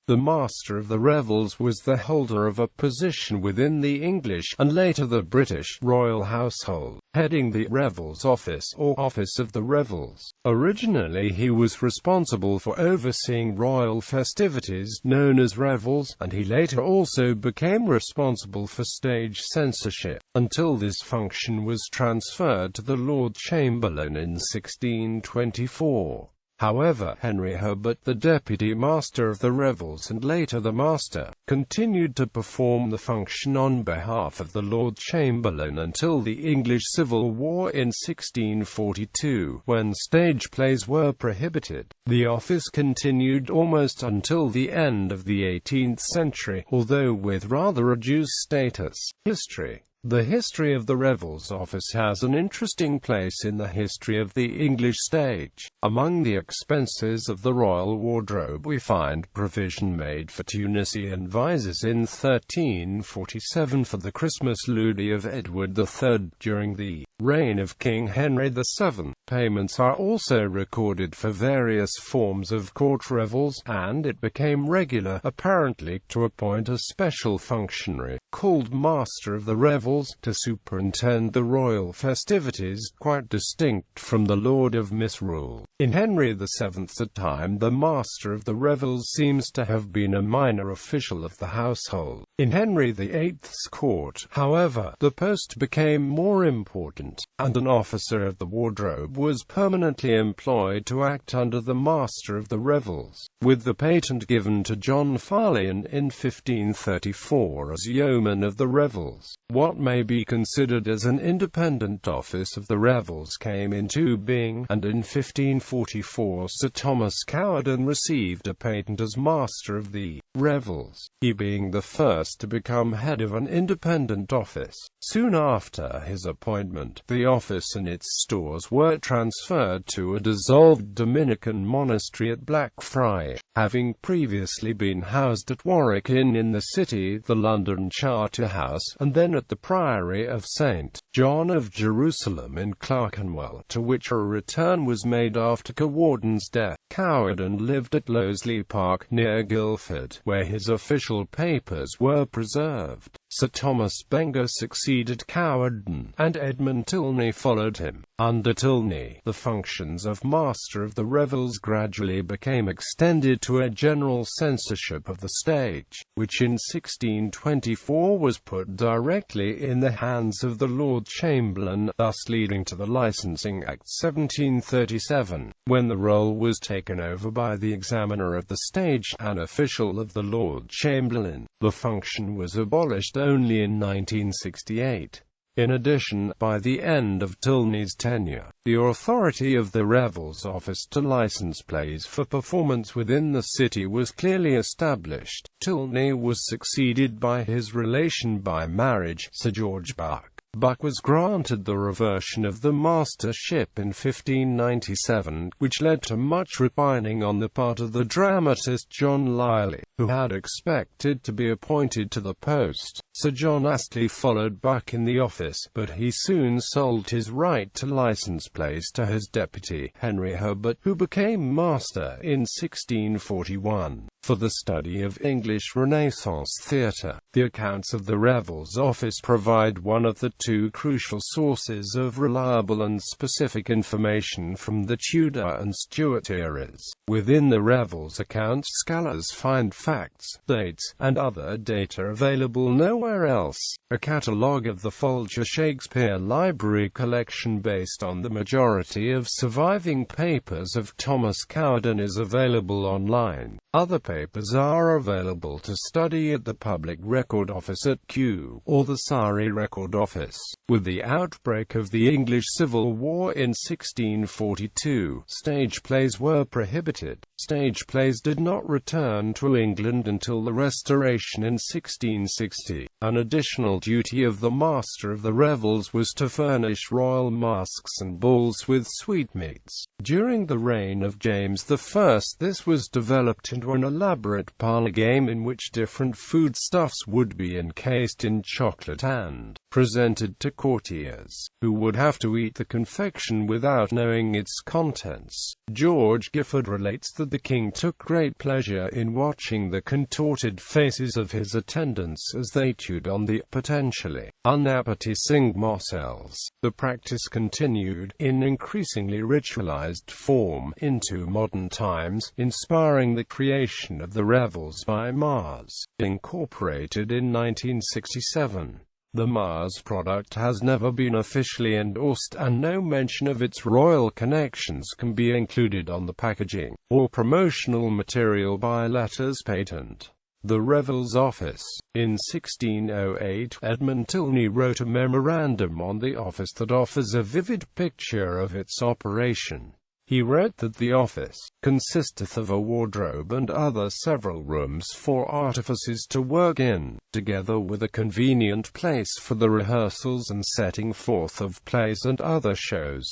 The Master of the Revels was the holder of a position within the English, and later the British, royal household, heading the Revels Office, or Office of the Revels. Originally he was responsible for overseeing royal festivities, known as revels, and he later also became responsible for stage censorship, until this function was transferred to the Lord Chamberlain in 1624. However, Henry Herbert, the Deputy Master of the Revels and later the Master, continued to perform the function on behalf of the Lord Chamberlain until the English Civil War in 1642, when stage plays were prohibited. The office continued almost until the end of the 18th century, although with rather reduced status. History. The history of the Revels Office has an interesting place in the history of the English stage. Among the expenses of the royal wardrobe we find provision made for Tunisian vises in 1347 for the Christmas ludi of Edward III during the reign of King Henry VII. Payments are also recorded for various forms of court revels, and it became regular, apparently, to appoint a special functionary, called Master of the Revels, to superintend the royal festivities, quite distinct from the Lord of Misrule. In Henry VII's time, the Master of the Revels seems to have been a minor official of the household. In Henry VIII's court, however, the post became more important, and an officer of the wardrobe was permanently employed to act under the Master of the Revels, with the patent given to John Farleighan in 1534 as Yeoman of the Revels. What may be considered as an independent office of the Revels came into being, and in 1544 Sir Thomas Cowardin received a patent as Master of the Revels, he being the first to become head of an independent office. Soon after his appointment, the office and its stores were transferred to a dissolved Dominican monastery at Blackfriars, having previously been housed at Warwick Inn in the city, the London Charterhouse, and then at the Priory of St. John of Jerusalem in Clerkenwell, to which a return was made after Cowardin's death. Cowardin lived at Loseley Park, near Guildford, where his official papers were preserved. Sir Thomas Benger succeeded Cowardin, and Edmund Tilney followed him. Under Tilney, the functions of Master of the Revels gradually became extended to a general censorship of the stage, which in 1624 was put directly in the hands of the Lord Chamberlain, thus leading to the Licensing Act 1737, when the role was taken over by the Examiner of the Stage, an official of the Lord Chamberlain. The function was abolished only in 1968. In addition, by the end of Tilney's tenure, the authority of the Revels Office to license plays for performance within the city was clearly established. Tilney was succeeded by his relation by marriage, Sir George Buck. Buck was granted the reversion of the mastership in 1597, which led to much repining on the part of the dramatist John Lyly, who had expected to be appointed to the post. Sir John Astley followed Buck in the office, but he soon sold his right to license plays to his deputy, Henry Herbert, who became master in 1641. For the study of English Renaissance theatre, the accounts of the Revels Office provide one of the two crucial sources of reliable and specific information from the Tudor and Stuart eras. Within the Revels accounts, scholars find facts, dates, and other data available nowhere else. A catalogue of the Folger Shakespeare Library collection based on the majority of surviving papers of Thomas Cowardin is available online. Other papers are available to study at the Public Record Office at Kew, or the Surrey Record Office. With the outbreak of the English Civil War in 1642, stage plays were prohibited. Stage plays did not return to England until the Restoration in 1660. An additional duty of the master of the revels was to furnish royal masks and balls with sweetmeats. During the reign of James I, this was developed into an elaborate parlor game in which different foodstuffs would be encased in chocolate and presented to courtiers, who would have to eat the confection without knowing its contents. George Gifford relates that the king took great pleasure in watching the contorted faces of his attendants as they chewed on the potentially unappetizing morsels. The practice continued, in increasingly ritualized form, into modern times, inspiring the creation of the Revels by Mars, incorporated in 1967. The Mars product has never been officially endorsed, and no mention of its royal connections can be included on the packaging or promotional material by letters patent. The Revels Office. In 1608, Edmund Tilney wrote a memorandum on the office that offers a vivid picture of its operation. He wrote that the office consisteth of a wardrobe and other several rooms for artificers to work in, together with a convenient place for the rehearsals and setting forth of plays and other shows.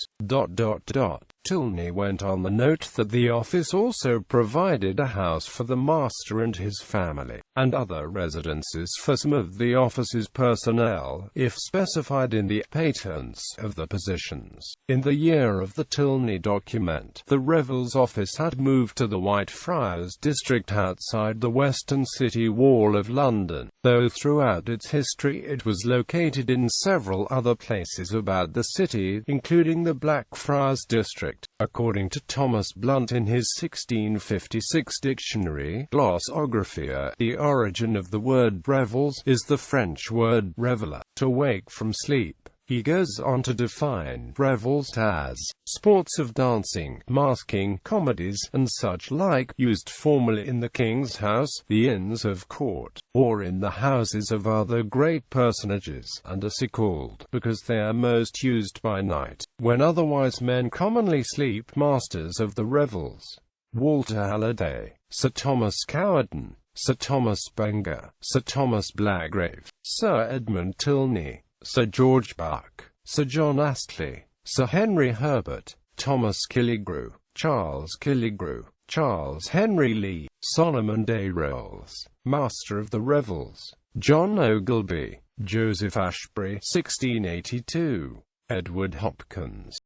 Tilney went on to note that the office also provided a house for the master and his family, and other residences for some of the office's personnel, if specified in the patents of the positions. In the year of the Tilney document, the Revels Office had moved to the Whitefriars district outside the western city wall of London, though throughout its history it was located in several other places about the city, including the Blackfriars district. According to Thomas Blunt in his 1656 dictionary, Glossographia, the origin of the word revels is the French word reveler, to wake from sleep. He goes on to define revels as sports of dancing, masking, comedies, and such like, used formally in the king's house, the inns of court, or in the houses of other great personages, and are so called because they are most used by night, when otherwise men commonly sleep. Masters of the revels: Walter Halliday, Sir Thomas Cowardin, Sir Thomas Benger, Sir Thomas Blagrave, Sir Edmund Tilney, Sir George Buck, Sir John Astley, Sir Henry Herbert, Thomas Killigrew, Charles Killigrew, Charles Henry Lee, Solomon Day Rolls, Master of the Revels, John Ogilby, Joseph Ashbury 1682, Edward Hopkins.